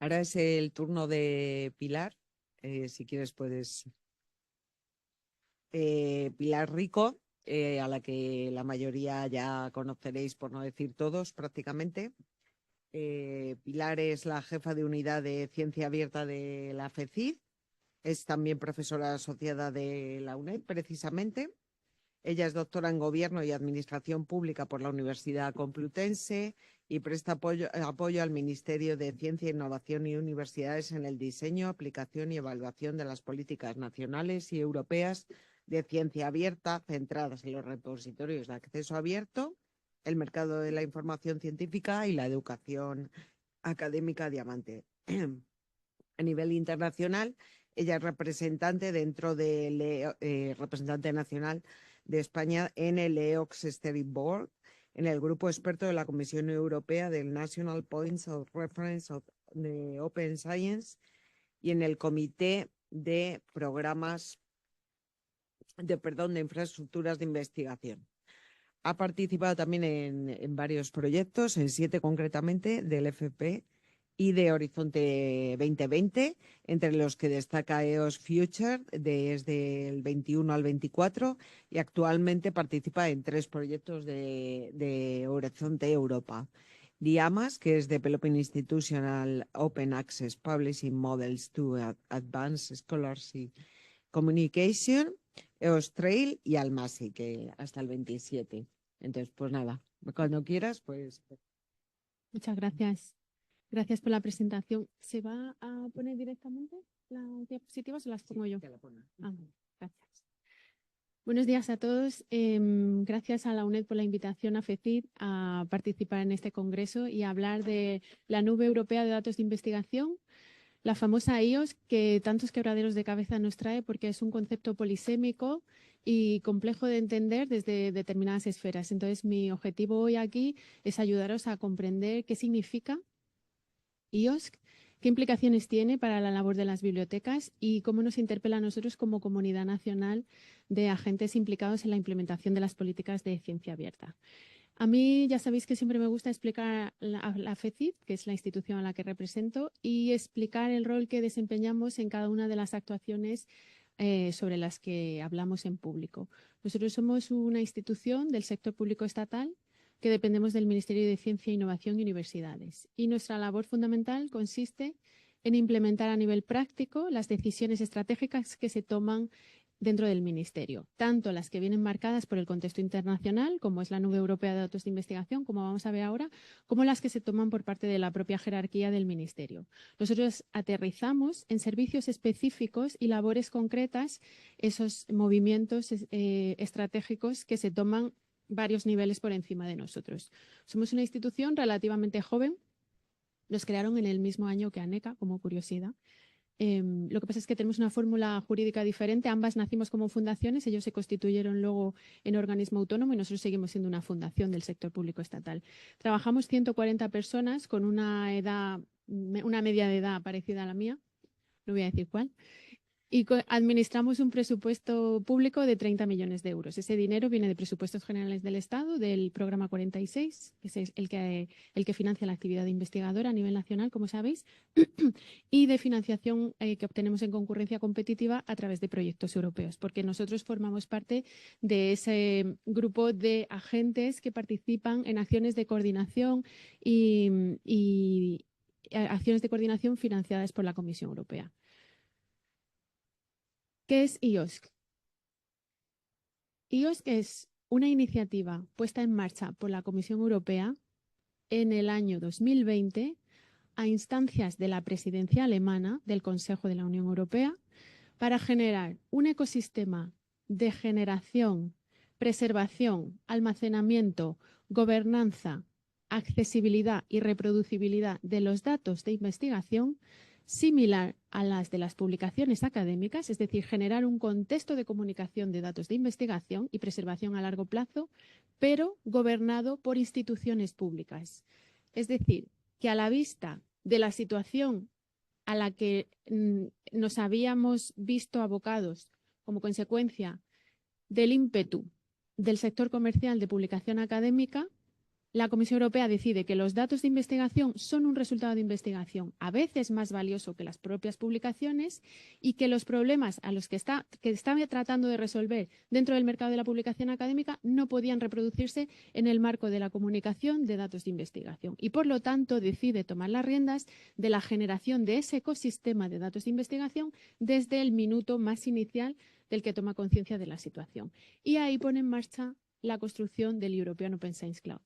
Ahora es el turno de Pilar. Si quieres puedes... Pilar Rico, a la que la mayoría ya conoceréis, por no decir todos prácticamente. Pilar es la jefa de unidad de ciencia abierta de la FECID. Es también profesora asociada de la UNED, precisamente. Ella es doctora en Gobierno y Administración Pública por la Universidad Complutense y presta apoyo al Ministerio de Ciencia, Innovación y Universidades en el diseño, aplicación y evaluación de las políticas nacionales y europeas de ciencia abierta, centradas en los repositorios de acceso abierto, el mercado de la información científica y la educación académica diamante. A nivel internacional, ella es representante representante nacional de España en el EOX Steering Board, en el grupo experto de la Comisión Europea del National Points of Reference de Open Science y en el Comité de Programas de Infraestructuras de Investigación. Ha participado también en varios proyectos, en 7 concretamente, del FP y de Horizonte 2020, entre los que destaca EOS Future desde el 21 al 24 y actualmente participa en 3 proyectos de Horizonte Europa. DIAMAS, que es Developing Institutional Open Access Publishing Models to Advance Scholarship Communication, EOS Trail y Almasi, que hasta el 27. Entonces, pues nada, cuando quieras, pues... Muchas gracias. Gracias por la presentación. ¿Se va a poner directamente las diapositivas o las pongo yo? Te la pongo. Gracias. Buenos días a todos. Gracias a la UNED por la invitación a FECID a participar en este congreso y a hablar de la Nube Europea de Datos de Investigación, la famosa IOS, que tantos quebraderos de cabeza nos trae porque es un concepto polisémico y complejo de entender desde determinadas esferas. Entonces, mi objetivo hoy aquí es ayudaros a comprender qué significa IOSC, qué implicaciones tiene para la labor de las bibliotecas y cómo nos interpela a nosotros como comunidad nacional de agentes implicados en la implementación de las políticas de ciencia abierta. A mí ya sabéis que siempre me gusta explicar la FECID, que es la institución a la que represento, y explicar el rol que desempeñamos en cada una de las actuaciones sobre las que hablamos en público. Nosotros somos una institución del sector público estatal que dependemos del Ministerio de Ciencia, Innovación y Universidades. Y nuestra labor fundamental consiste en implementar a nivel práctico las decisiones estratégicas que se toman dentro del Ministerio, tanto las que vienen marcadas por el contexto internacional, como es la Nube Europea de Datos de Investigación, como vamos a ver ahora, como las que se toman por parte de la propia jerarquía del Ministerio. Nosotros aterrizamos en servicios específicos y labores concretas esos movimientos estratégicos que se toman varios niveles por encima de nosotros. Somos una institución relativamente joven, nos crearon en el mismo año que ANECA, como curiosidad. Lo que pasa es que tenemos una fórmula jurídica diferente, ambas nacimos como fundaciones, ellos se constituyeron luego en organismo autónomo y nosotros seguimos siendo una fundación del sector público estatal. Trabajamos 140 personas con una media de edad parecida a la mía, no voy a decir cuál, y administramos un presupuesto público de 30 millones de euros. Ese dinero viene de presupuestos generales del Estado, del programa 46, que es el que financia la actividad investigadora a nivel nacional, como sabéis, y de financiación que obtenemos en concurrencia competitiva a través de proyectos europeos, porque nosotros formamos parte de ese grupo de agentes que participan en acciones de coordinación y acciones de coordinación financiadas por la Comisión Europea. ¿Qué es IOSC? IOSC es una iniciativa puesta en marcha por la Comisión Europea en el año 2020 a instancias de la presidencia alemana del Consejo de la Unión Europea para generar un ecosistema de generación, preservación, almacenamiento, gobernanza, accesibilidad y reproducibilidad de los datos de investigación similar a las de las publicaciones académicas, es decir, generar un contexto de comunicación de datos de investigación y preservación a largo plazo, pero gobernado por instituciones públicas. Es decir, que a la vista de la situación a la que nos habíamos visto abocados como consecuencia del ímpetu del sector comercial de publicación académica, la Comisión Europea decide que los datos de investigación son un resultado de investigación a veces más valioso que las propias publicaciones y que los problemas a los que está tratando de resolver dentro del mercado de la publicación académica no podían reproducirse en el marco de la comunicación de datos de investigación y, por lo tanto, decide tomar las riendas de la generación de ese ecosistema de datos de investigación desde el minuto más inicial del que toma conciencia de la situación. Y ahí pone en marcha la construcción del European Open Science Cloud.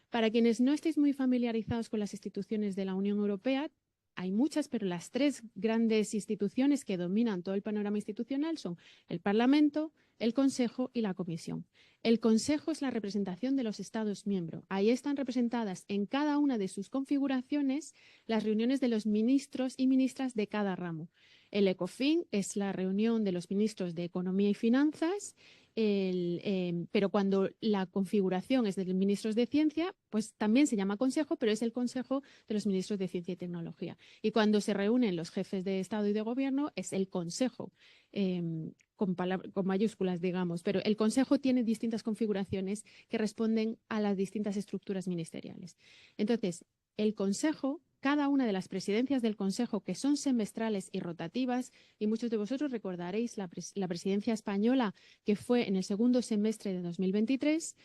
Para quienes no estéis muy familiarizados con las instituciones de la Unión Europea, hay muchas, pero las tres grandes instituciones que dominan todo el panorama institucional son el Parlamento, el Consejo y la Comisión. El Consejo es la representación de los Estados miembros. Ahí están representadas en cada una de sus configuraciones las reuniones de los ministros y ministras de cada ramo. El ECOFIN es la reunión de los ministros de Economía y Finanzas. Pero cuando la configuración es de los ministros de Ciencia, pues también se llama Consejo, pero es el Consejo de los Ministros de Ciencia y Tecnología. Y cuando se reúnen los jefes de Estado y de Gobierno, es el Consejo, con mayúsculas, digamos. Pero el Consejo tiene distintas configuraciones que responden a las distintas estructuras ministeriales. Entonces, el Consejo, cada una de las presidencias del Consejo, que son semestrales y rotativas, y muchos de vosotros recordaréis la presidencia española, que fue en el segundo semestre de 2023,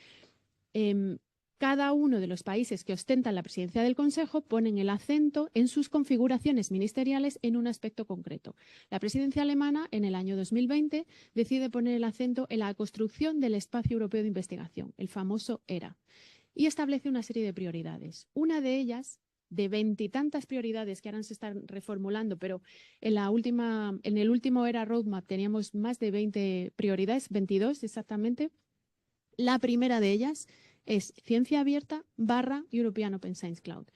cada uno de los países que ostentan la presidencia del Consejo ponen el acento en sus configuraciones ministeriales en un aspecto concreto. La presidencia alemana, en el año 2020, decide poner el acento en la construcción del Espacio Europeo de Investigación, el famoso ERA, y establece una serie de prioridades. Una de ellas, de veintitantas prioridades que ahora se están reformulando, pero en el último ERA Roadmap teníamos más de 20 prioridades, 22 exactamente. La primera de ellas es Ciencia Abierta / European Open Science Cloud.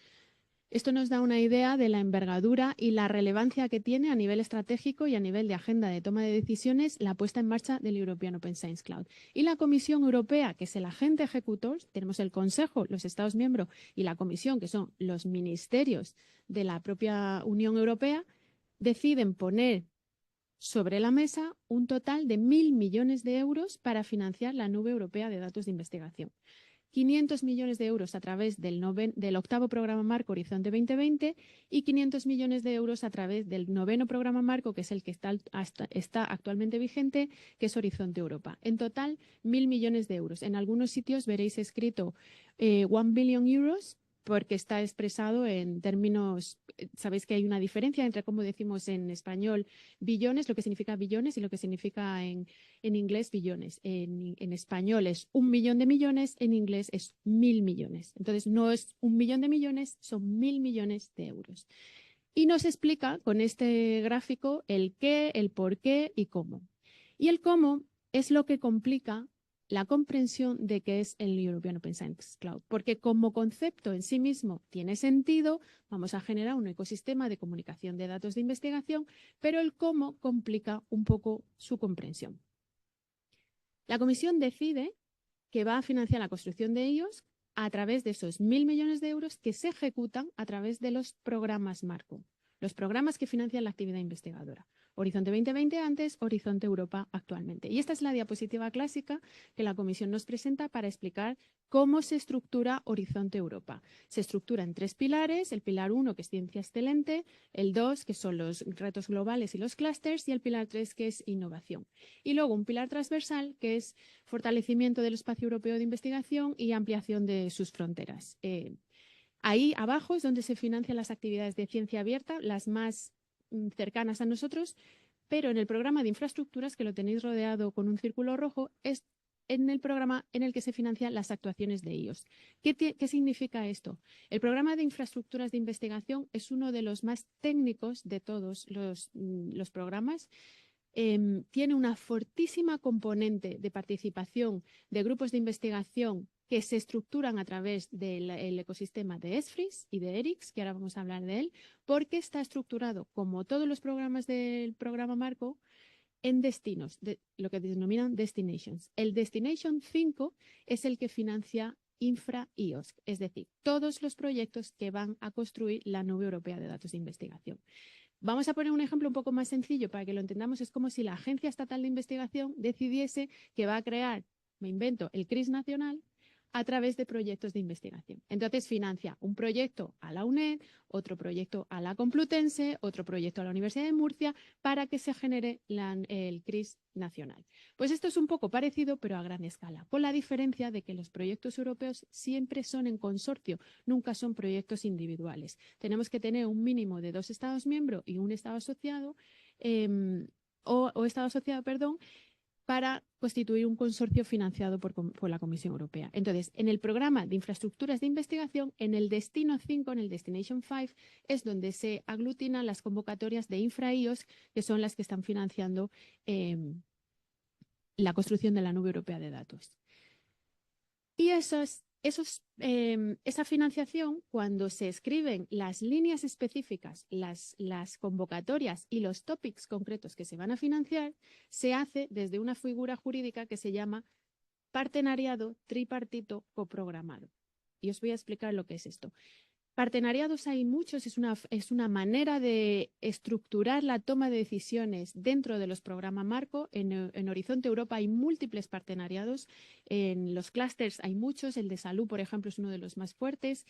Esto nos da una idea de la envergadura y la relevancia que tiene a nivel estratégico y a nivel de agenda de toma de decisiones la puesta en marcha del European Open Science Cloud. Y la Comisión Europea, que es el agente ejecutor, tenemos el Consejo, los Estados miembros y la Comisión, que son los ministerios de la propia Unión Europea, deciden poner sobre la mesa un total de 1.000 millones de euros para financiar la nube europea de datos de investigación. 500 millones de euros a través del octavo programa marco Horizonte 2020 y 500 millones de euros a través del noveno programa marco, que es el que está actualmente vigente, que es Horizonte Europa. En total, 1.000 millones de euros. En algunos sitios veréis escrito 1 billion euros, porque está expresado en términos, sabéis que hay una diferencia entre cómo decimos en español billones, lo que significa billones, y lo que significa en inglés billones. En español es 1 millón de millones, en inglés es 1.000 millones. Entonces no es 1 millón de millones, son 1.000 millones de euros. Y nos explica con este gráfico el qué, el por qué y cómo. Y el cómo es lo que complica la comprensión de qué es el European Open Science Cloud, porque como concepto en sí mismo tiene sentido, vamos a generar un ecosistema de comunicación de datos de investigación, pero el cómo complica un poco su comprensión. La Comisión decide que va a financiar la construcción de ellos a través de esos 1.000 millones de euros que se ejecutan a través de los programas marco, los programas que financian la actividad investigadora. Horizonte 2020 antes, Horizonte Europa actualmente. Y esta es la diapositiva clásica que la Comisión nos presenta para explicar cómo se estructura Horizonte Europa. Se estructura en 3 pilares: el pilar 1, que es ciencia excelente, el 2, que son los retos globales y los clústeres, y el pilar 3, que es innovación. Y luego un pilar transversal, que es fortalecimiento del espacio europeo de investigación y ampliación de sus fronteras. Ahí abajo es donde se financian las actividades de ciencia abierta, las más cercanas a nosotros, pero en el programa de infraestructuras, que lo tenéis rodeado con un círculo rojo, es en el programa en el que se financian las actuaciones de ellos. ¿Qué significa esto? El programa de infraestructuras de investigación es uno de los más técnicos de todos los programas. Tiene una fortísima componente de participación de grupos de investigación que se estructuran a través del ecosistema de ESFRIS y de ERICS, que ahora vamos a hablar de él, porque está estructurado, como todos los programas del programa marco, en destinos, lo que denominan destinations. El Destination 5 es el que financia Infra-IOSC, es decir, todos los proyectos que van a construir la nube europea de datos de investigación. Vamos a poner un ejemplo un poco más sencillo para que lo entendamos. Es como si la Agencia Estatal de Investigación decidiese que va a crear, me invento, el CRIS nacional, a través de proyectos de investigación. Entonces financia un proyecto a la UNED, otro proyecto a la Complutense, otro proyecto a la Universidad de Murcia, para que se genere el CRIS nacional. Pues esto es un poco parecido, pero a gran escala, con la diferencia de que los proyectos europeos siempre son en consorcio, nunca son proyectos individuales. Tenemos que tener un mínimo de 2 Estados miembros y un Estado asociado, Estado asociado, perdón, para constituir un consorcio financiado por la Comisión Europea. Entonces, en el programa de infraestructuras de investigación, en el Destino 5, en el Destination 5, es donde se aglutinan las convocatorias de infra-IOS, que son las que están financiando la construcción de la nube europea de datos. Y esa financiación, cuando se escriben las líneas específicas, las convocatorias y los topics concretos que se van a financiar, se hace desde una figura jurídica que se llama partenariado tripartito coprogramado. Y os voy a explicar lo que es esto. Partenariados hay muchos, es una manera de estructurar la toma de decisiones dentro de los programas marco. En Horizonte Europa hay múltiples partenariados, en los clústeres hay muchos, el de salud, por ejemplo, es uno de los más fuertes.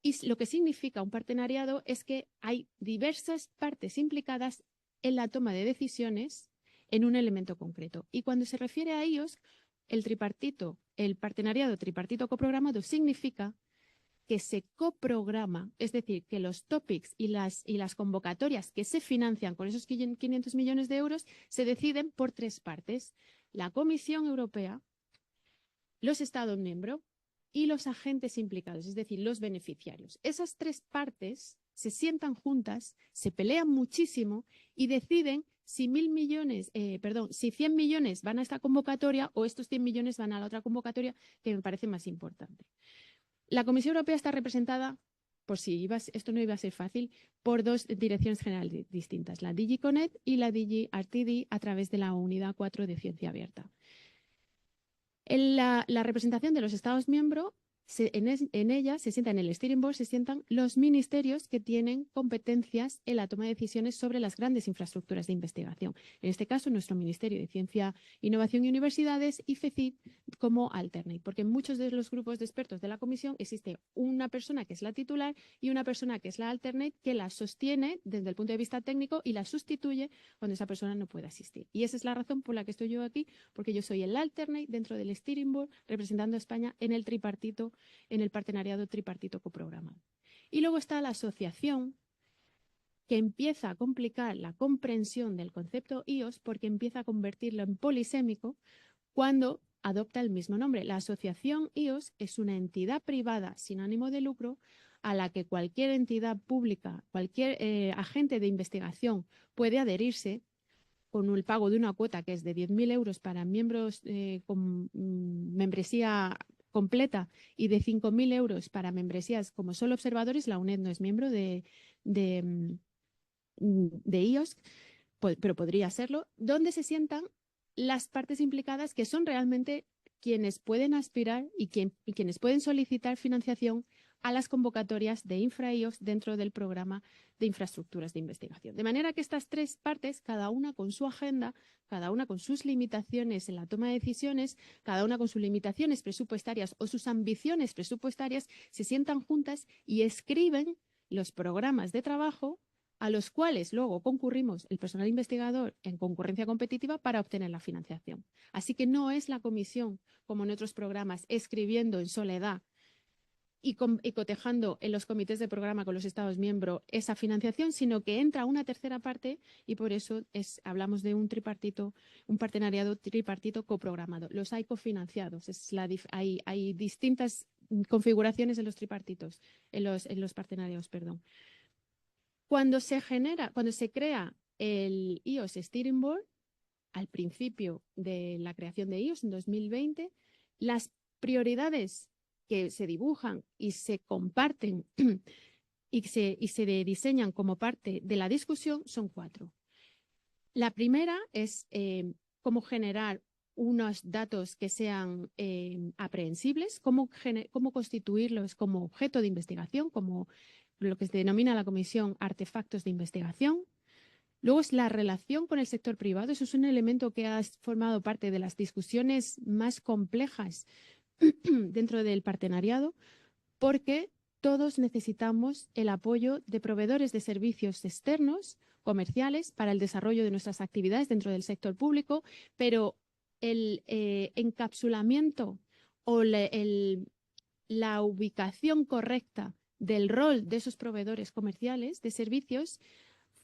Y lo que significa un partenariado es que hay diversas partes implicadas en la toma de decisiones en un elemento concreto. Y cuando se refiere a ellos, el partenariado tripartito coprogramado significa que se coprograma, es decir, que los topics y las convocatorias que se financian con esos 500 millones de euros se deciden por 3 partes: la Comisión Europea, los Estados miembros y los agentes implicados, es decir, los beneficiarios. Esas 3 partes se sientan juntas, se pelean muchísimo y deciden si 100 millones van a esta convocatoria o estos 100 millones van a la otra convocatoria, que me parece más importante. La Comisión Europea está representada, por si esto no iba a ser fácil, por 2 direcciones generales distintas, la DG CONNECT y la DG RTD, a través de la Unidad 4 de Ciencia Abierta. La representación de los Estados miembros, en ella se sientan, en el Steering Board se sientan los ministerios que tienen competencias en la toma de decisiones sobre las grandes infraestructuras de investigación. En este caso, nuestro Ministerio de Ciencia, Innovación y Universidades y FECID como alternate, porque en muchos de los grupos de expertos de la Comisión existe una persona que es la titular y una persona que es la alternate, que la sostiene desde el punto de vista técnico y la sustituye cuando esa persona no puede asistir. Y esa es la razón por la que estoy yo aquí, porque yo soy el alternate dentro del Steering Board representando a España en el tripartito, en el partenariado tripartito coprogramado. Y luego está la asociación, que empieza a complicar la comprensión del concepto IOS porque empieza a convertirlo en polisémico cuando adopta el mismo nombre. La asociación IOS es una entidad privada sin ánimo de lucro a la que cualquier entidad pública, cualquier agente de investigación puede adherirse con el pago de una cuota que es de 10.000 euros para miembros con membresía completa y de 5.000 euros para membresías como solo observadores. La UNED no es miembro de IOS, pero podría serlo, donde se sientan las partes implicadas que son realmente quienes pueden aspirar y quienes pueden solicitar financiación a las convocatorias de infra-IOS dentro del programa de infraestructuras de investigación. De manera que estas 3 partes, cada una con su agenda, cada una con sus limitaciones en la toma de decisiones, cada una con sus limitaciones presupuestarias o sus ambiciones presupuestarias, se sientan juntas y escriben los programas de trabajo a los cuales luego concurrimos el personal investigador en concurrencia competitiva para obtener la financiación. Así que no es la comisión, como en otros programas, escribiendo en soledad y cotejando en los comités de programa con los Estados miembros esa financiación, sino que entra una tercera parte y por eso hablamos de un partenariado tripartito coprogramado. Los hay cofinanciados, hay distintas configuraciones en los tripartitos, en los partenariados, perdón. Cuando se crea el IOS Steering Board, al principio de la creación de IOS en 2020, las prioridades que se dibujan y se comparten y se diseñan como parte de la discusión son 4. La primera es cómo generar unos datos que sean aprehensibles, cómo constituirlos como objeto de investigación, como lo que se denomina la Comisión Artefactos de Investigación. Luego es la relación con el sector privado. Eso es un elemento que ha formado parte de las discusiones más complejas dentro del partenariado, porque todos necesitamos el apoyo de proveedores de servicios externos, comerciales, para el desarrollo de nuestras actividades dentro del sector público, pero el encapsulamiento o la ubicación correcta del rol de esos proveedores comerciales de servicios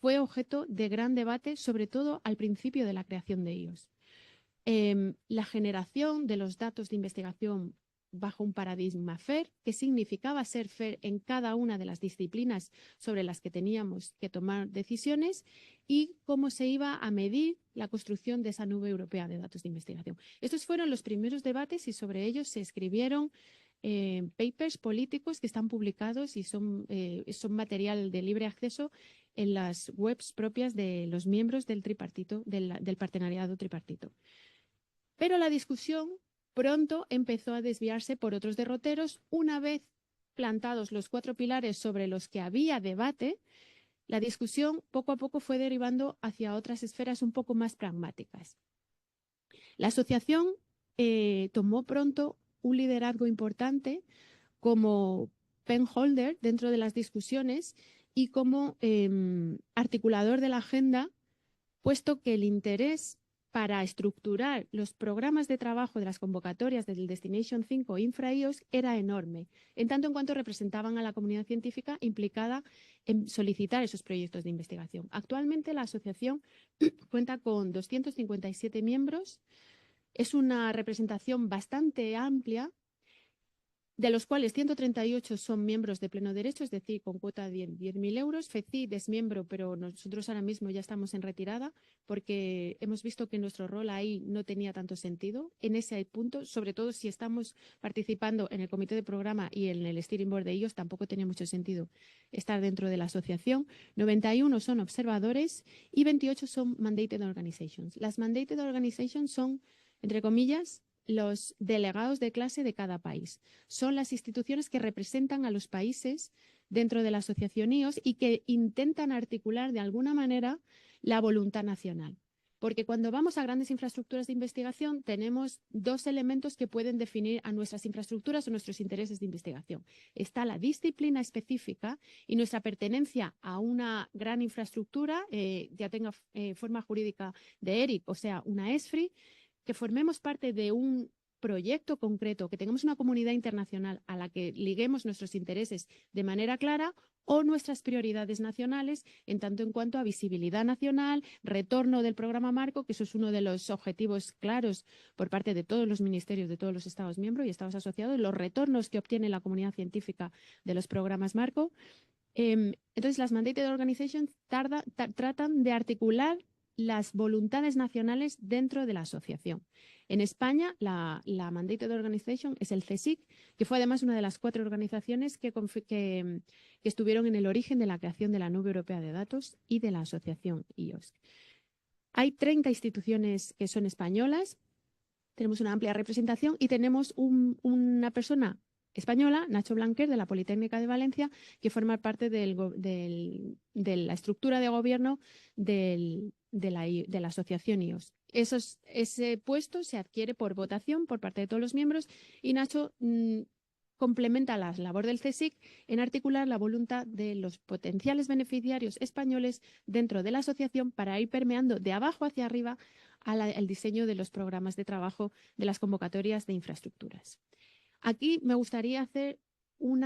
fue objeto de gran debate, sobre todo al principio de la creación de IOS. La generación de los datos de investigación bajo un paradigma FAIR, que significaba ser FAIR en cada una de las disciplinas sobre las que teníamos que tomar decisiones, y cómo se iba a medir la construcción de esa nube europea de datos de investigación. Estos fueron los primeros debates y sobre ellos se escribieron papers políticos que están publicados y son material de libre acceso en las webs propias de los miembros del tripartito, del partenariado tripartito. Pero la discusión pronto empezó a desviarse por otros derroteros. Una vez plantados los 4 pilares sobre los que había debate, la discusión poco a poco fue derivando hacia otras esferas un poco más pragmáticas. La asociación tomó pronto un liderazgo importante como penholder dentro de las discusiones y como articulador de la agenda, puesto que el interés para estructurar los programas de trabajo de las convocatorias del Destination 5 InfraIOS era enorme, en tanto en cuanto representaban a la comunidad científica implicada en solicitar esos proyectos de investigación. Actualmente la asociación cuenta con 257 miembros, es una representación bastante amplia, de los cuales 138 son miembros de pleno derecho, es decir, con cuota de 10.000 euros. FECID es miembro, pero nosotros ahora mismo ya estamos en retirada porque hemos visto que nuestro rol ahí no tenía tanto sentido en ese punto, sobre todo si estamos participando en el comité de programa y en el steering board de ellos, tampoco tenía mucho sentido estar dentro de la asociación. 91 son observadores y 28 son mandated organizations. Las mandated organizations son, entre comillas, los delegados de clase de cada país. Son las instituciones que representan a los países dentro de la asociación IOS y que intentan articular de alguna manera la voluntad nacional. Porque cuando vamos a grandes infraestructuras de investigación tenemos 2 elementos que pueden definir a nuestras infraestructuras o nuestros intereses de investigación. Está la disciplina específica y nuestra pertenencia a una gran infraestructura, ya tenga forma jurídica de ERIC, o sea, una ESFRI, que formemos parte de un proyecto concreto, que tengamos una comunidad internacional a la que liguemos nuestros intereses de manera clara, o nuestras prioridades nacionales en tanto en cuanto a visibilidad nacional, retorno del programa marco, que eso es uno de los objetivos claros por parte de todos los ministerios de todos los Estados miembros y Estados asociados, los retornos que obtiene la comunidad científica de los programas marco. Entonces, las Mandated Organizations tratan de articular las voluntades nacionales dentro de la asociación. En España, la Mandated Organization es el CSIC, que fue además una de las 4 organizaciones que estuvieron en el origen de la creación de la Nube Europea de Datos y de la asociación IOS. Hay 30 instituciones que son españolas, tenemos una amplia representación y tenemos una persona española, Nacho Blanquer, de la Politécnica de Valencia, que forma parte de la estructura de gobierno de la asociación IOS. Ese puesto se adquiere por votación por parte de todos los miembros y Nacho complementa la labor del CSIC en articular la voluntad de los potenciales beneficiarios españoles dentro de la asociación para ir permeando de abajo hacia arriba al diseño de los programas de trabajo de las convocatorias de infraestructuras. Aquí me gustaría hacer un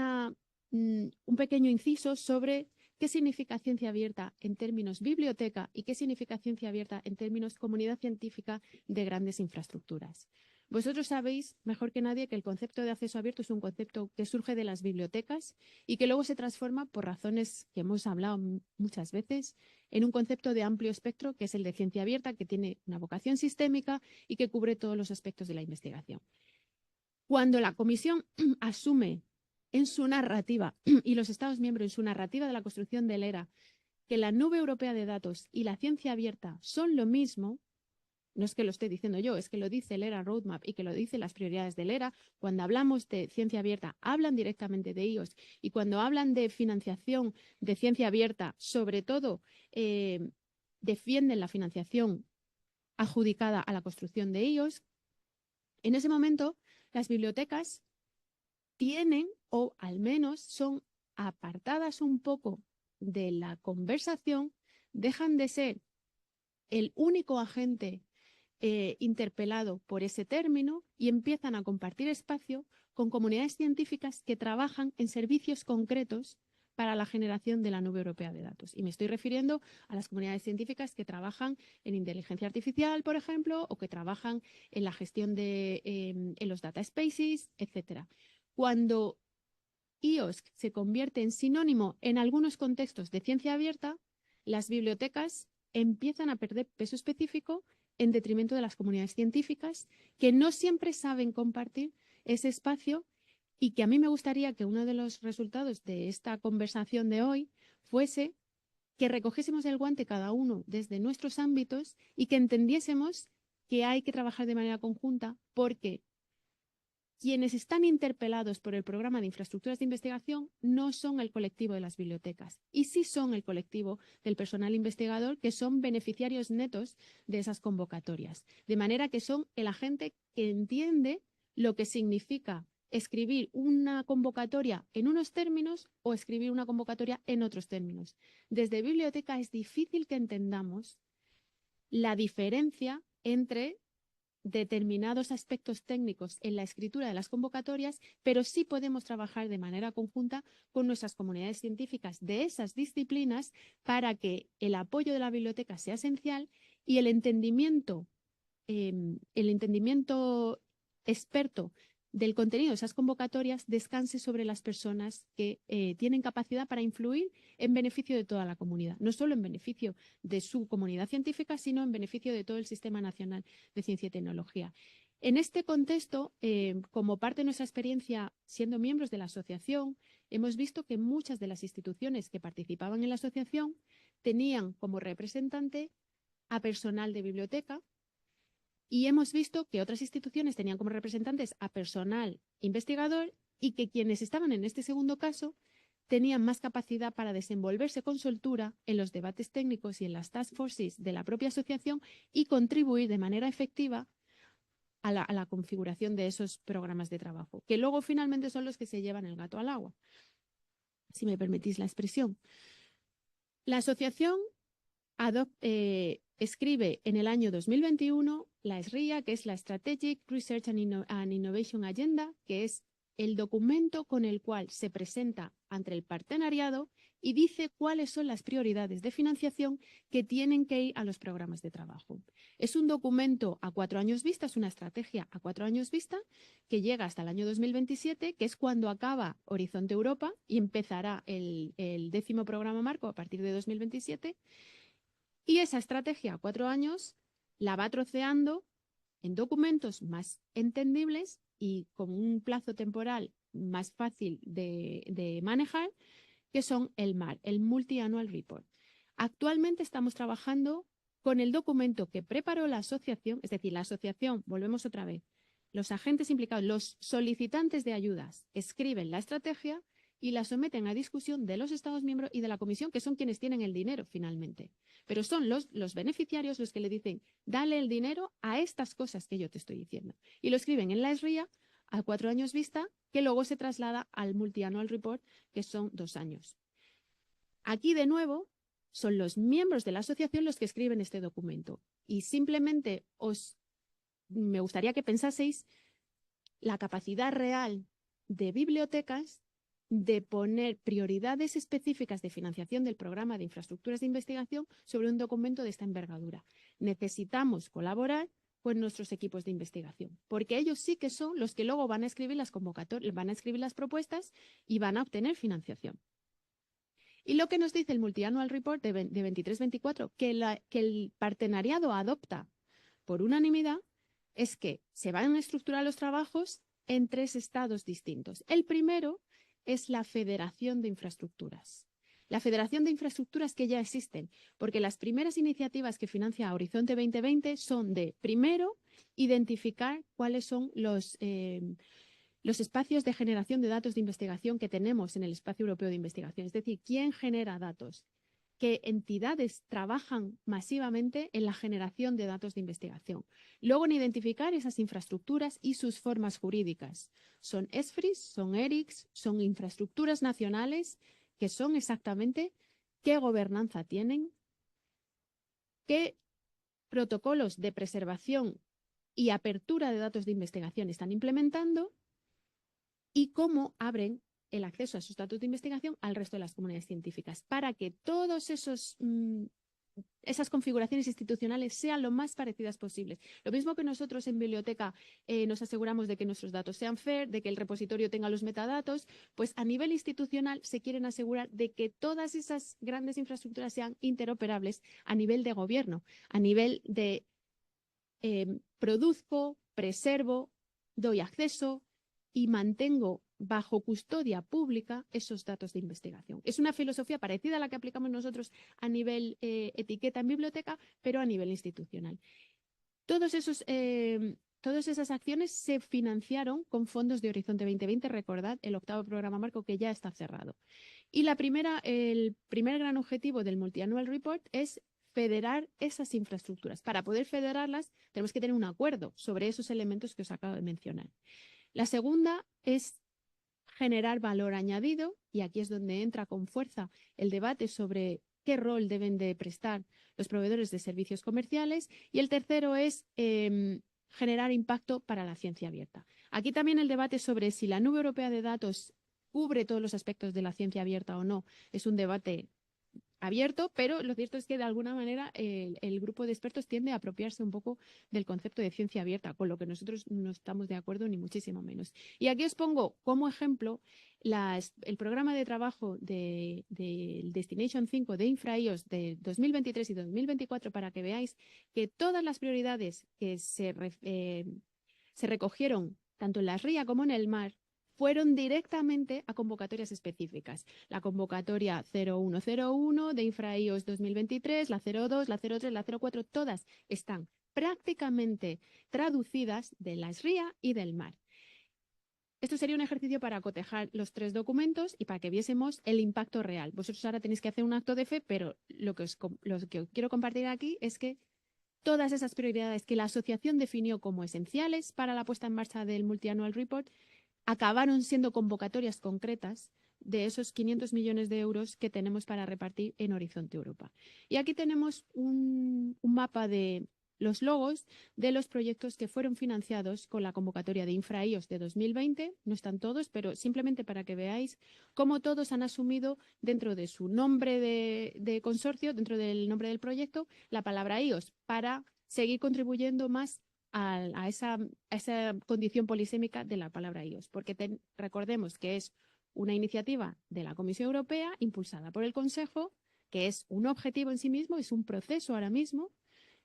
pequeño inciso sobre qué significa ciencia abierta en términos biblioteca y qué significa ciencia abierta en términos comunidad científica de grandes infraestructuras. Vosotros sabéis mejor que nadie que el concepto de acceso abierto es un concepto que surge de las bibliotecas y que luego se transforma, por razones que hemos hablado muchas veces, en un concepto de amplio espectro, que es el de ciencia abierta, que tiene una vocación sistémica y que cubre todos los aspectos de la investigación. Cuando la Comisión asume en su narrativa y los Estados miembros en su narrativa de la construcción del ERA que la nube europea de datos y la ciencia abierta son lo mismo, no es que lo esté diciendo yo, es que lo dice el ERA Roadmap y que lo dicen las prioridades del ERA. Cuando hablamos de ciencia abierta, hablan directamente de ellos, y cuando hablan de financiación de ciencia abierta, sobre todo defienden la financiación adjudicada a la construcción de ellos. En ese momento, Las bibliotecas tienen, o al menos son apartadas un poco de la conversación, dejan de ser el único agente interpelado por ese término y empiezan a compartir espacio con comunidades científicas que trabajan en servicios concretos para la generación de la nube europea de datos. Y me estoy refiriendo a las comunidades científicas que trabajan en inteligencia artificial, por ejemplo, o que trabajan en la gestión de en los data spaces, etc. Cuando IOSC se convierte en sinónimo en algunos contextos de ciencia abierta, las bibliotecas empiezan a perder peso específico en detrimento de las comunidades científicas, que no siempre saben compartir ese espacio, y que a mí me gustaría que uno de los resultados de esta conversación de hoy fuese que recogiésemos el guante cada uno desde nuestros ámbitos y que entendiésemos que hay que trabajar de manera conjunta, porque quienes están interpelados por el programa de infraestructuras de investigación no son el colectivo de las bibliotecas, y sí son el colectivo del personal investigador, que son beneficiarios netos de esas convocatorias. De manera que son el agente que entiende lo que significa escribir una convocatoria en unos términos o escribir una convocatoria en otros términos. Desde biblioteca es difícil que entendamos la diferencia entre determinados aspectos técnicos en la escritura de las convocatorias, pero sí podemos trabajar de manera conjunta con nuestras comunidades científicas de esas disciplinas para que el apoyo de la biblioteca sea esencial y el entendimiento experto del contenido de esas convocatorias descanse sobre las personas que tienen capacidad para influir en beneficio de toda la comunidad, no solo en beneficio de su comunidad científica, sino en beneficio de todo el Sistema Nacional de Ciencia y Tecnología. En este contexto, como parte de nuestra experiencia siendo miembros de la asociación, hemos visto que muchas de las instituciones que participaban en la asociación tenían como representante a personal de biblioteca, y hemos visto que otras instituciones tenían como representantes a personal investigador, y que quienes estaban en este segundo caso tenían más capacidad para desenvolverse con soltura en los debates técnicos y en las task forces de la propia asociación y contribuir de manera efectiva a la configuración de esos programas de trabajo, que luego finalmente son los que se llevan el gato al agua, si me permitís la expresión. La asociación escribe en el año 2021 la SRIA, que es la Strategic Research and Innovation Agenda, que es el documento con el cual se presenta ante el partenariado y dice cuáles son las prioridades de financiación que tienen que ir a los programas de trabajo. Es un documento a 4 años vista, es una estrategia a 4 años vista que llega hasta el año 2027, que es cuando acaba Horizonte Europa y empezará el 10º programa marco a partir de 2027. Y esa estrategia a 4 años la va troceando en documentos más entendibles y con un plazo temporal más fácil de manejar, que son el MAR, el Multi-Annual Report. Actualmente estamos trabajando con el documento que preparó la asociación, es decir, la asociación, volvemos otra vez, los agentes implicados, los solicitantes de ayudas, escriben la estrategia y la someten a discusión de los Estados miembros y de la Comisión, que son quienes tienen el dinero finalmente. Pero son los beneficiarios los que le dicen, dale el dinero a estas cosas que yo te estoy diciendo. Y lo escriben en la SRIA a 4 años vista, que luego se traslada al Multi-Annual Report, que son 2 años. Aquí, de nuevo, son los miembros de la asociación los que escriben este documento. Y simplemente me gustaría que pensaseis la capacidad real de bibliotecas de poner prioridades específicas de financiación del programa de infraestructuras de investigación sobre un documento de esta envergadura. Necesitamos colaborar con nuestros equipos de investigación, porque ellos sí que son los que luego van a escribir las convocatorias, van a escribir las propuestas y van a obtener financiación. Y lo que nos dice el Multi-Annual Report de 23-24, que el partenariado adopta por unanimidad, es que se van a estructurar los trabajos en 3 estados distintos. El primero es la Federación de Infraestructuras. La Federación de Infraestructuras que ya existen, porque las primeras iniciativas que financia Horizonte 2020 son de, primero, identificar cuáles son los espacios de generación de datos de investigación que tenemos en el espacio europeo de investigación, es decir, quién genera datos. qué entidades trabajan masivamente en la generación de datos de investigación. Luego, en identificar esas infraestructuras y sus formas jurídicas. Son ESFRIs, son ERICs, son infraestructuras nacionales que son exactamente qué gobernanza tienen, qué protocolos de preservación y apertura de datos de investigación están implementando y cómo abren el acceso a sus datos de investigación al resto de las comunidades científicas, para que todos esas configuraciones institucionales sean lo más parecidas posibles. Lo mismo que nosotros en biblioteca nos aseguramos de que nuestros datos sean fair, de que el repositorio tenga los metadatos, pues a nivel institucional se quieren asegurar de que todas esas grandes infraestructuras sean interoperables a nivel de gobierno, a nivel de produzco, preservo, doy acceso y mantengo bajo custodia pública esos datos de investigación. Es una filosofía parecida a la que aplicamos nosotros a nivel etiqueta en biblioteca, pero a nivel institucional. Todas esas acciones se financiaron con fondos de Horizonte 2020, recordad, el 8º programa marco que ya está cerrado. Y el primer gran objetivo del Multi-Annual Report es federar esas infraestructuras. Para poder federarlas tenemos que tener un acuerdo sobre esos elementos que os acabo de mencionar. La segunda es generar valor añadido, y aquí es donde entra con fuerza el debate sobre qué rol deben de prestar los proveedores de servicios comerciales, y el tercero es generar impacto para la ciencia abierta. Aquí también el debate sobre si la nube europea de datos cubre todos los aspectos de la ciencia abierta o no es un debate abierto, pero lo cierto es que de alguna manera el grupo de expertos tiende a apropiarse un poco del concepto de ciencia abierta, con lo que nosotros no estamos de acuerdo ni muchísimo menos. Y aquí os pongo como ejemplo el programa de trabajo del Destination 5 de InfraIOS de 2023 y 2024 para que veáis que todas las prioridades que se recogieron tanto en la RIA como en el mar fueron directamente a convocatorias específicas. La convocatoria 0101 de InfraIOS 2023, la 02, la 03, la 04, todas están prácticamente traducidas de la SRIA y del mar. Esto sería un ejercicio para cotejar los tres documentos y para que viésemos el impacto real. Vosotros ahora tenéis que hacer un acto de fe, pero lo que os quiero compartir aquí es que todas esas prioridades que la asociación definió como esenciales para la puesta en marcha del Multi-Annual Report acabaron siendo convocatorias concretas de esos 500 millones de euros que tenemos para repartir en Horizonte Europa. Y aquí tenemos un mapa de los logos de los proyectos que fueron financiados con la convocatoria de InfraIOS de 2020. No están todos, pero simplemente para que veáis cómo todos han asumido dentro de su nombre de consorcio, dentro del nombre del proyecto, la palabra IOS para seguir contribuyendo más a esa condición polisémica de la palabra IOS, porque recordemos que es una iniciativa de la Comisión Europea impulsada por el Consejo, que es un objetivo en sí mismo, es un proceso ahora mismo,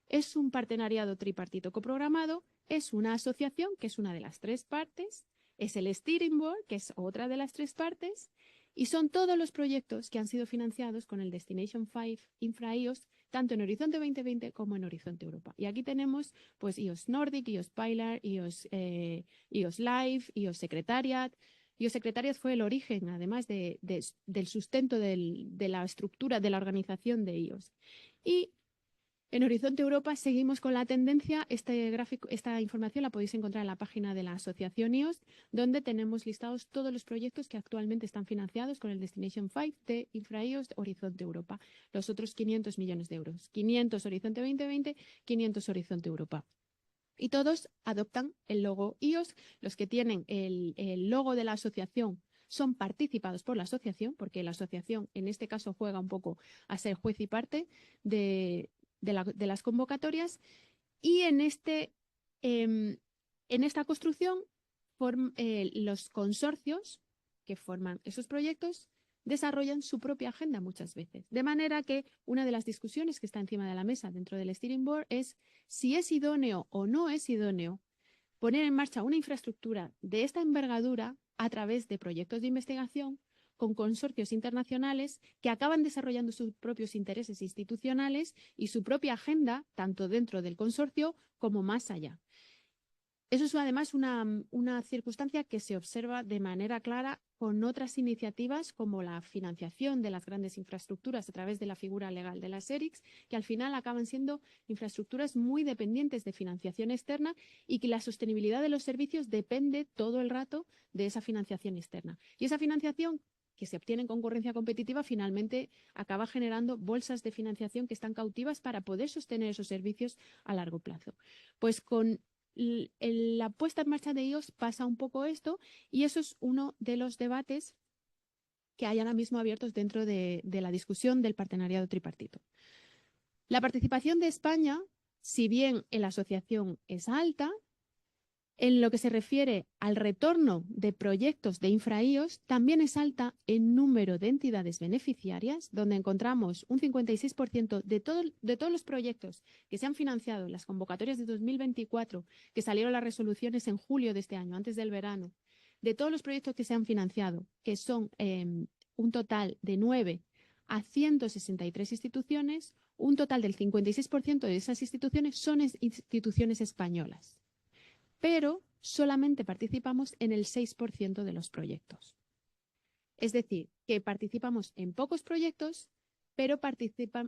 es un partenariado tripartito coprogramado, es una asociación que es una de las tres partes, es el Steering Board, que es otra de las tres partes, y son todos los proyectos que han sido financiados con el Destination 5 InfraIOS, tanto en Horizonte 2020 como en Horizonte Europa. Y aquí tenemos pues IOS Nordic, IOS Pilar, IOS Live, IOS Secretariat. IOS Secretariat fue el origen, además del sustento de la estructura de la organización de IOS. Y en Horizonte Europa seguimos con la tendencia. Esta información la podéis encontrar en la página de la asociación IOS, donde tenemos listados todos los proyectos que actualmente están financiados con el Destination 5 de InfraIOS Horizonte Europa. Los otros 500 millones de euros. 500 Horizonte 2020, 500 Horizonte Europa. Y todos adoptan el logo IOS. Los que tienen el logo de la asociación son participados por la asociación, porque la asociación en este caso juega un poco a ser juez y parte de las convocatorias, y en esta construcción los consorcios que forman esos proyectos desarrollan su propia agenda muchas veces. De manera que una de las discusiones que está encima de la mesa dentro del Steering Board es si es idóneo o no es idóneo poner en marcha una infraestructura de esta envergadura a través de proyectos de investigación con consorcios internacionales que acaban desarrollando sus propios intereses institucionales y su propia agenda, tanto dentro del consorcio como más allá. Eso es además una circunstancia que se observa de manera clara con otras iniciativas como la financiación de las grandes infraestructuras a través de la figura legal de las ERICs, que al final acaban siendo infraestructuras muy dependientes de financiación externa y que la sostenibilidad de los servicios depende todo el rato de esa financiación externa. Y esa financiación que se obtiene en concurrencia competitiva finalmente acaba generando bolsas de financiación que están cautivas para poder sostener esos servicios a largo plazo. Pues con la puesta en marcha de IOS pasa un poco esto, y eso es uno de los debates que hay ahora mismo abiertos dentro de la discusión del partenariado tripartito. La participación de España, si bien en la asociación es alta, en lo que se refiere al retorno de proyectos de InfraIOS, también es alta en número de entidades beneficiarias, donde encontramos un 56% de todos los proyectos que se han financiado en las convocatorias de 2024, que salieron las resoluciones en julio de este año, antes del verano, de todos los proyectos que se han financiado, que son un total de 9 a 163 instituciones, un total del 56% de esas instituciones son instituciones españolas, pero solamente participamos en el 6% de los proyectos. Es decir, que participamos en pocos proyectos, pero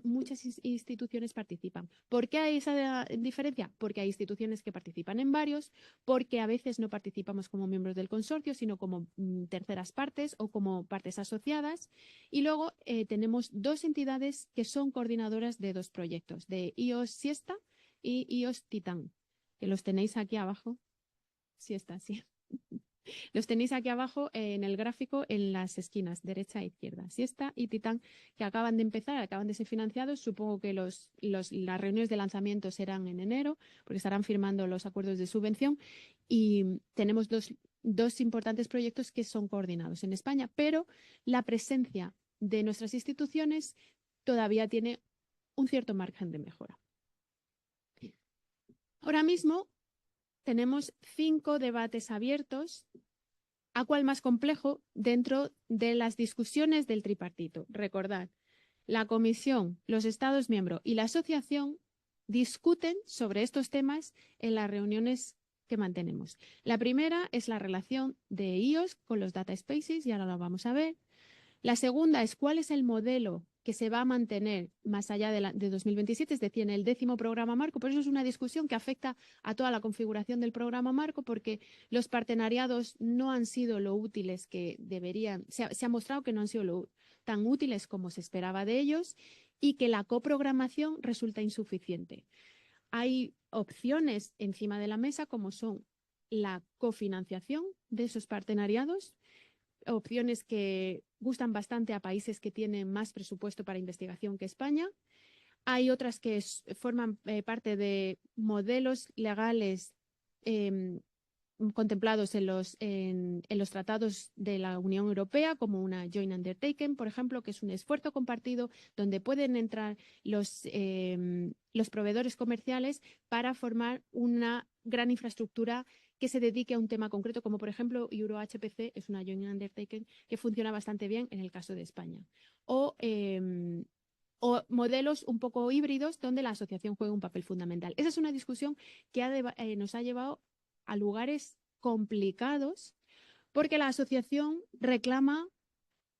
muchas instituciones participan. ¿Por qué hay esa diferencia? Porque hay instituciones que participan en varios, porque a veces no participamos como miembros del consorcio, sino como terceras partes o como partes asociadas. Y luego tenemos 2 entidades que son coordinadoras de 2 proyectos, de IOS Siesta y IOS Titán, que los tenéis aquí abajo. Siesta, sí. Los tenéis aquí abajo en el gráfico en las esquinas, derecha e izquierda. Siesta y Titán, que acaban de empezar, acaban de ser financiados. Supongo que las reuniones de lanzamiento serán en enero, porque estarán firmando los acuerdos de subvención. Y tenemos dos importantes proyectos que son coordinados en España, pero la presencia de nuestras instituciones todavía tiene un cierto margen de mejora. Ahora mismo tenemos 5 debates abiertos, a cual más complejo dentro de las discusiones del tripartito. Recordad, la Comisión, los Estados miembros y la Asociación discuten sobre estos temas en las reuniones que mantenemos. La primera es la relación de IOS con los data spaces, y ahora lo vamos a ver. La segunda es cuál es el modelo que se va a mantener más allá de 2027, es decir, en el 10º programa marco. Por eso es una discusión que afecta a toda la configuración del programa marco, porque los partenariados no han sido lo útiles que deberían, se ha mostrado que no han sido tan útiles como se esperaba de ellos, y que la coprogramación resulta insuficiente. Hay opciones encima de la mesa como son la cofinanciación de esos partenariados, opciones que gustan bastante a países que tienen más presupuesto para investigación que España. Hay otras que forman parte de modelos legales contemplados en los tratados de la Unión Europea, como una Joint Undertaking, por ejemplo, que es un esfuerzo compartido donde pueden entrar los proveedores comerciales para formar una gran infraestructura que se dedique a un tema concreto, como por ejemplo EuroHPC, es una Joint Undertaking que funciona bastante bien en el caso de España. O modelos un poco híbridos donde la asociación juega un papel fundamental. Esa es una discusión que nos ha llevado a lugares complicados, porque la asociación reclama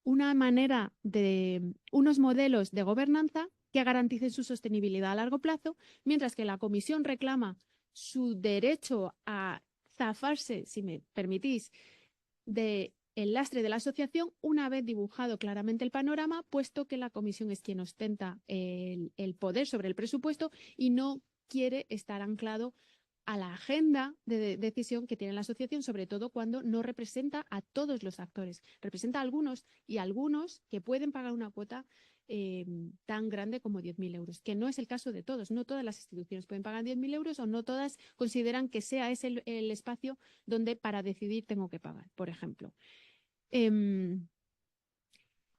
una manera de unos modelos de gobernanza que garanticen su sostenibilidad a largo plazo, mientras que la Comisión reclama su derecho a zafarse, si me permitís, del lastre de la asociación una vez dibujado claramente el panorama, puesto que la Comisión es quien ostenta el poder sobre el presupuesto y no quiere estar anclado a la agenda de decisión que tiene la asociación, sobre todo cuando no representa a todos los actores. Representa a algunos, y algunos que pueden pagar una cuota tan grande como 10.000 euros, que no es el caso de todos. No todas las instituciones pueden pagar 10.000 euros, o no todas consideran que sea ese el espacio donde para decidir tengo que pagar, por ejemplo.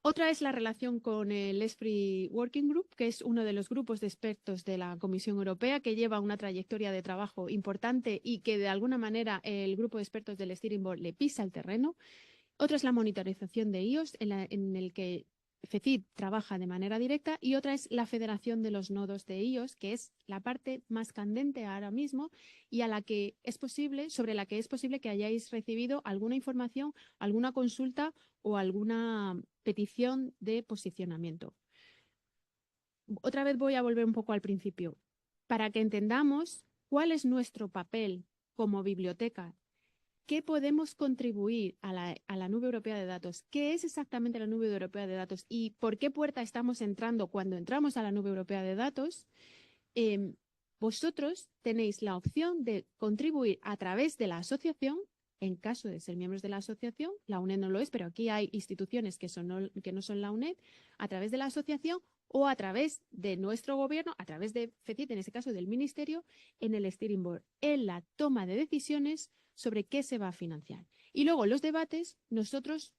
Otra es la relación con el ESFRI Working Group, que es uno de los grupos de expertos de la Comisión Europea, que lleva una trayectoria de trabajo importante y que de alguna manera el grupo de expertos del Steering Board le pisa el terreno. Otra es la monitorización de IOS, en el que FECID trabaja de manera directa, y otra es la Federación de los Nodos de IOS, que es la parte más candente ahora mismo y a la que es posible, sobre la que es posible que hayáis recibido alguna información, alguna consulta o alguna petición de posicionamiento. Otra vez voy a volver un poco al principio, para que entendamos cuál es nuestro papel como biblioteca. ¿Qué podemos contribuir a la nube europea de datos? ¿Qué es exactamente la nube europea de datos? ¿Y por qué puerta estamos entrando cuando entramos a la nube europea de datos? Vosotros tenéis la opción de contribuir a través de la asociación, en caso de ser miembros de la asociación. La UNED no lo es, pero aquí hay instituciones que no son la UNED, a través de la asociación o a través de nuestro gobierno, a través de FECID, en este caso del Ministerio, en el Steering Board, en la toma de decisiones sobre qué se va a financiar. Y luego los debates, nosotros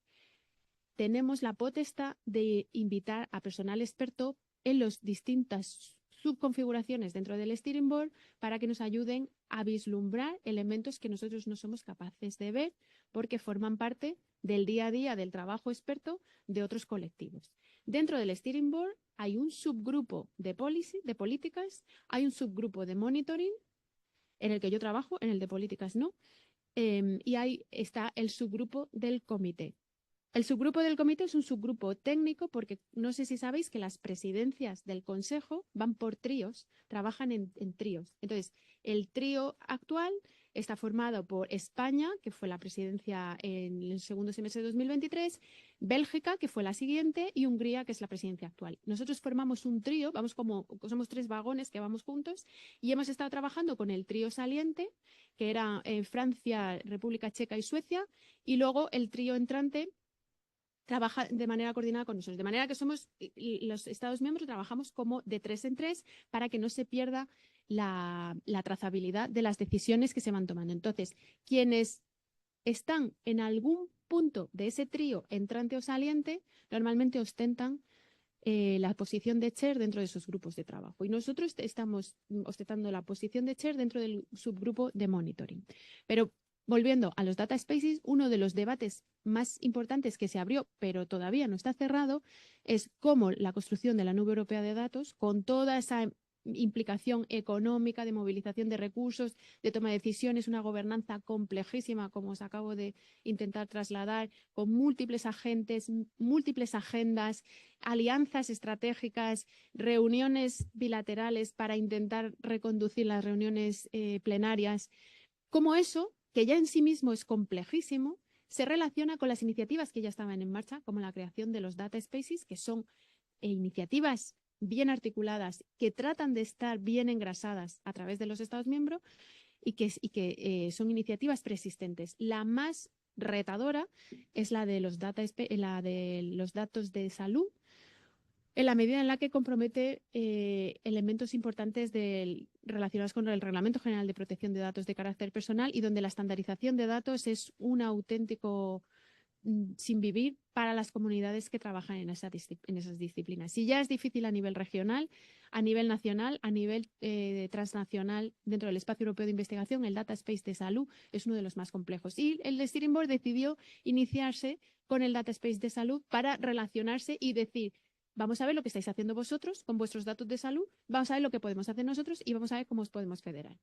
tenemos la potestad de invitar a personal experto en las distintas subconfiguraciones dentro del Steering Board para que nos ayuden a vislumbrar elementos que nosotros no somos capaces de ver porque forman parte del día a día del trabajo experto de otros colectivos. Dentro del Steering Board hay un subgrupo de políticas, hay un subgrupo de monitoring en el que yo trabajo, en el de políticas no, y ahí está el subgrupo del comité. El subgrupo del comité es un subgrupo técnico porque no sé si sabéis que las presidencias del Consejo van por tríos, trabajan en tríos. Entonces, el trío actual está formado por España, que fue la presidencia en el segundo semestre de 2023, Bélgica, que fue la siguiente, y Hungría, que es la presidencia actual. Nosotros formamos un trío, somos 3 vagones que vamos juntos, y hemos estado trabajando con el trío saliente, que era Francia, República Checa y Suecia, y luego el trío entrante trabaja de manera coordinada con nosotros. De manera que los Estados miembros trabajamos como de 3 en 3 para que no se pierda la trazabilidad de las decisiones que se van tomando. Entonces, quienes están en algún punto de ese trío entrante o saliente, normalmente ostentan la posición de chair dentro de esos grupos de trabajo. Y nosotros estamos ostentando la posición de chair dentro del subgrupo de monitoring. Pero volviendo a los data spaces, uno de los debates más importantes que se abrió, pero todavía no está cerrado, es cómo la construcción de la nube europea de datos, con toda esa implicación económica, de movilización de recursos, de toma de decisiones, una gobernanza complejísima, como os acabo de intentar trasladar, con múltiples agentes, múltiples agendas, alianzas estratégicas, reuniones bilaterales para intentar reconducir las reuniones plenarias. Como eso, que ya en sí mismo es complejísimo, se relaciona con las iniciativas que ya estaban en marcha, como la creación de los data spaces, que son iniciativas bien articuladas, que tratan de estar bien engrasadas a través de los Estados miembros y que son iniciativas persistentes. La más retadora es la de los datos de salud, en la medida en la que compromete elementos importantes relacionados con el Reglamento General de Protección de Datos de carácter personal y donde la estandarización de datos es un auténtico sin vivir para las comunidades que trabajan en esas disciplinas. Si ya es difícil a nivel regional, a nivel nacional, a nivel transnacional, dentro del espacio europeo de investigación, el Data Space de salud es uno de los más complejos. Y el Steering Board decidió iniciarse con el Data Space de salud para relacionarse y decir: vamos a ver lo que estáis haciendo vosotros con vuestros datos de salud, vamos a ver lo que podemos hacer nosotros y vamos a ver cómo os podemos federar.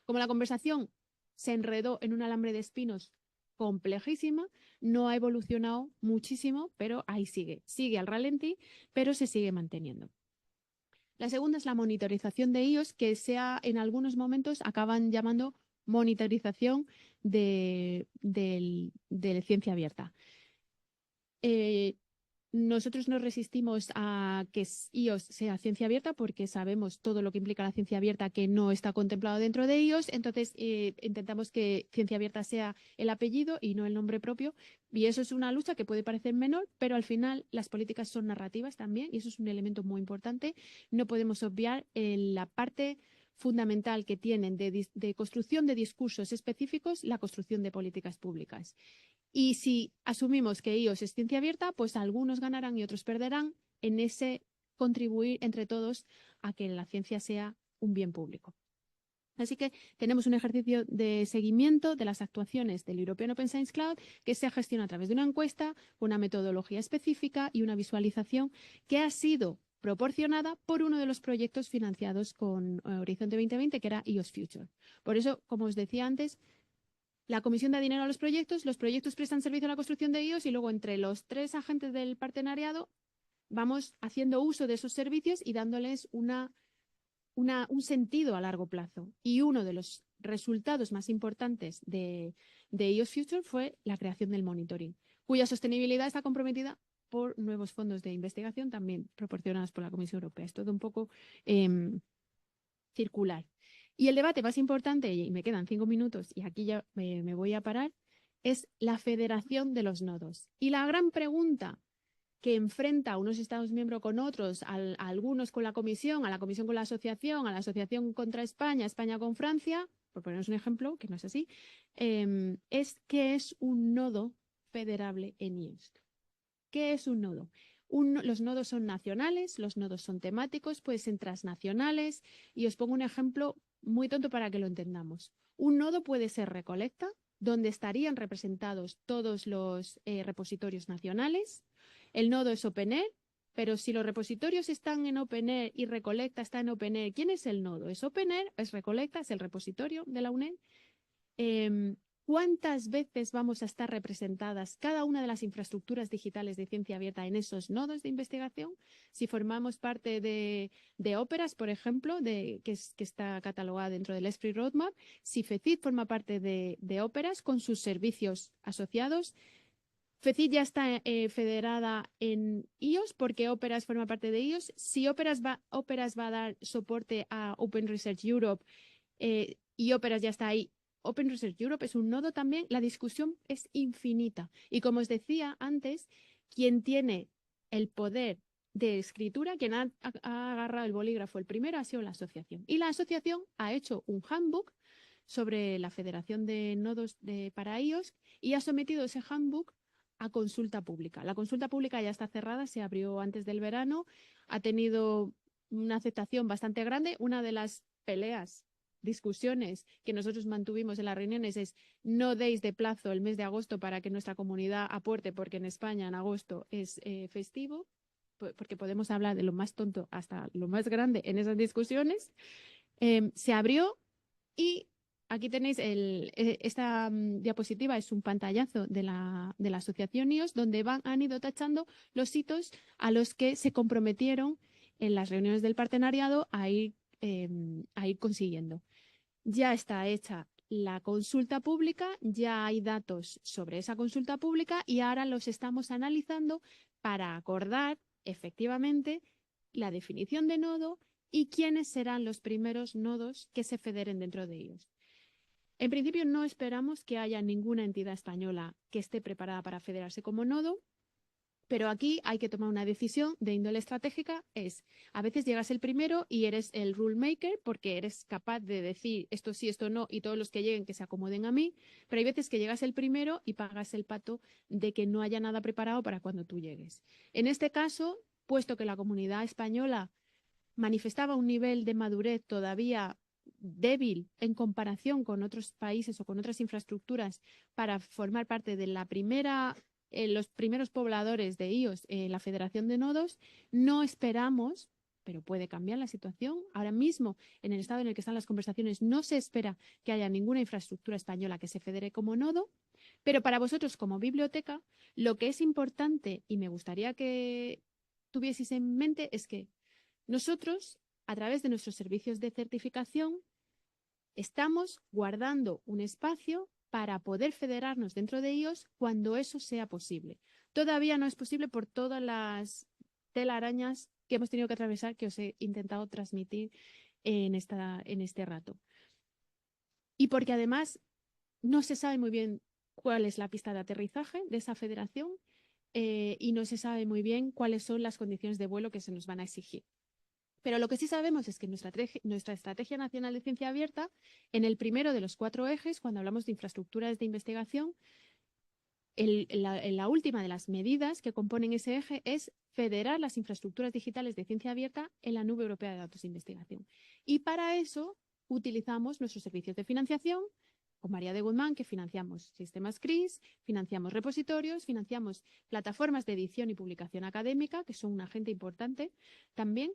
Como la conversación se enredó en un alambre de espinos complejísima, no ha evolucionado muchísimo, pero ahí sigue al ralentí, pero se sigue manteniendo. La segunda es la monitorización de IOS, que en algunos momentos acaban llamando monitorización de ciencia abierta. Nosotros no resistimos a que IOS sea ciencia abierta porque sabemos todo lo que implica la ciencia abierta que no está contemplado dentro de IOS, entonces intentamos que ciencia abierta sea el apellido y no el nombre propio, y eso es una lucha que puede parecer menor, pero al final las políticas son narrativas también y eso es un elemento muy importante. No podemos obviar la parte fundamental que tienen de construcción de discursos específicos, la construcción de políticas públicas. Y si asumimos que IOS es ciencia abierta, pues algunos ganarán y otros perderán en ese contribuir entre todos a que la ciencia sea un bien público. Así que tenemos un ejercicio de seguimiento de las actuaciones del European Open Science Cloud que se gestiona a través de una encuesta, una metodología específica y una visualización que ha sido proporcionada por uno de los proyectos financiados con Horizonte 2020, que era EOS Future. Por eso, como os decía antes, la Comisión da dinero a los proyectos prestan servicio a la construcción de EOS y luego entre los 3 agentes del partenariado vamos haciendo uso de esos servicios y dándoles un sentido a largo plazo. Y uno de los resultados más importantes de EOS Future fue la creación del monitoring, cuya sostenibilidad está comprometida por nuevos fondos de investigación también proporcionados por la Comisión Europea. Es todo un poco circular. Y el debate más importante, y me quedan 5 minutos y aquí ya me voy a parar, es la federación de los nodos. Y la gran pregunta que enfrenta a unos Estados miembros con otros, a algunos con la Comisión, a la Comisión con la Asociación contra España, España con Francia, por ponernos un ejemplo, que no es así, es qué es un nodo federable en EOS. ¿Qué es un nodo? Los nodos son nacionales, los nodos son temáticos, pueden ser transnacionales, y os pongo un ejemplo muy tonto para que lo entendamos. Un nodo puede ser Recolecta, donde estarían representados todos los repositorios nacionales. El nodo es OpenAir, pero si los repositorios están en OpenAir y Recolecta está en OpenAir, ¿quién es el nodo? ¿Es OpenAir? ¿Es Recolecta? ¿Es el repositorio de la UNED? ¿Cuántas veces vamos a estar representadas cada una de las infraestructuras digitales de ciencia abierta en esos nodos de investigación? Si formamos parte de Óperas, por ejemplo, que está catalogada dentro del ESPRI Roadmap, si FECID forma parte de Óperas con sus servicios asociados, FECID ya está federada en EOS porque Óperas forma parte de EOS. Si Óperas va a dar soporte a Open Research Europe y Óperas ya está ahí, Open Research Europe es un nodo también, la discusión es infinita. Y como os decía antes, quien tiene el poder de escritura, quien ha agarrado el bolígrafo el primero ha sido la asociación. Y la asociación ha hecho un handbook sobre la federación de nodos para EOS y ha sometido ese handbook a consulta pública. La consulta pública ya está cerrada, se abrió antes del verano, ha tenido una aceptación bastante grande. Una de las discusiones que nosotros mantuvimos en las reuniones es: no deis de plazo el mes de agosto para que nuestra comunidad aporte, porque en España en agosto es festivo, porque podemos hablar de lo más tonto hasta lo más grande en esas discusiones. Se abrió y aquí tenéis esta diapositiva, es un pantallazo de la asociación EOS, donde han ido tachando los hitos a los que se comprometieron en las reuniones del partenariado a ir consiguiendo. Ya está hecha la consulta pública, ya hay datos sobre esa consulta pública y ahora los estamos analizando para acordar efectivamente la definición de nodo y quiénes serán los primeros nodos que se federen dentro de ellos. En principio no esperamos que haya ninguna entidad española que esté preparada para federarse como nodo, pero aquí hay que tomar una decisión de índole estratégica. A veces llegas el primero y eres el rule maker porque eres capaz de decir esto sí, esto no, y todos los que lleguen que se acomoden a mí, pero hay veces que llegas el primero y pagas el pato de que no haya nada preparado para cuando tú llegues. En este caso, puesto que la comunidad española manifestaba un nivel de madurez todavía débil en comparación con otros países o con otras infraestructuras para formar parte de los primeros pobladores de EOS, la Federación de Nodos, no esperamos, pero puede cambiar la situación. Ahora mismo, en el estado en el que están las conversaciones, no se espera que haya ninguna infraestructura española que se federe como nodo, pero para vosotros como biblioteca, lo que es importante y me gustaría que tuvieseis en mente es que nosotros, a través de nuestros servicios de certificación, estamos guardando un espacio para poder federarnos dentro de ellos cuando eso sea posible. Todavía no es posible por todas las telarañas que hemos tenido que atravesar, que os he intentado transmitir en este rato. Y porque además no se sabe muy bien cuál es la pista de aterrizaje de esa federación y no se sabe muy bien cuáles son las condiciones de vuelo que se nos van a exigir. Pero lo que sí sabemos es que nuestra Estrategia Nacional de Ciencia Abierta, en el primero de los 4 ejes, cuando hablamos de infraestructuras de investigación, la última de las medidas que componen ese eje es federar las infraestructuras digitales de ciencia abierta en la Nube Europea de Datos de Investigación. Y para eso utilizamos nuestros servicios de financiación con María de Guzmán, que financiamos sistemas CRIS, financiamos repositorios, financiamos plataformas de edición y publicación académica, que son un agente importante también,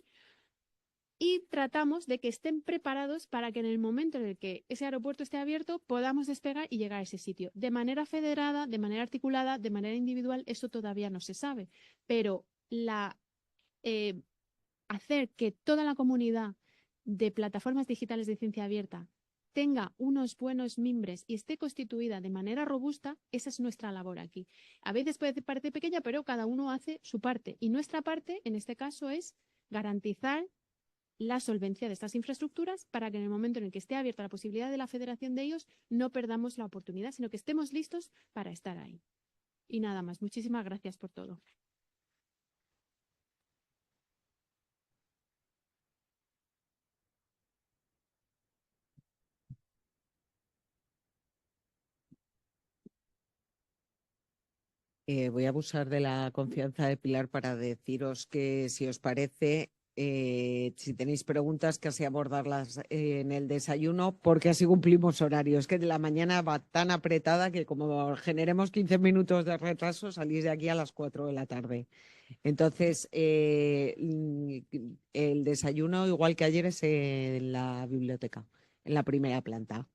y tratamos de que estén preparados para que en el momento en el que ese aeropuerto esté abierto podamos despegar y llegar a ese sitio. De manera federada, de manera articulada, de manera individual, eso todavía no se sabe, pero hacer que toda la comunidad de plataformas digitales de ciencia abierta tenga unos buenos mimbres y esté constituida de manera robusta, esa es nuestra labor aquí. A veces puede parecer pequeña, pero cada uno hace su parte. Y nuestra parte, en este caso, es garantizar la solvencia de estas infraestructuras para que en el momento en el que esté abierta la posibilidad de la federación de ellos, no perdamos la oportunidad, sino que estemos listos para estar ahí. Y nada más. Muchísimas gracias por todo. Voy a abusar de la confianza de Pilar para deciros que, si os parece, si tenéis preguntas, casi abordarlas en el desayuno, porque así cumplimos horario. Es que la mañana va tan apretada que como generemos 15 minutos de retraso, salís de aquí a las 4 de la tarde. Entonces, el desayuno, igual que ayer, es en la biblioteca, en la primera planta.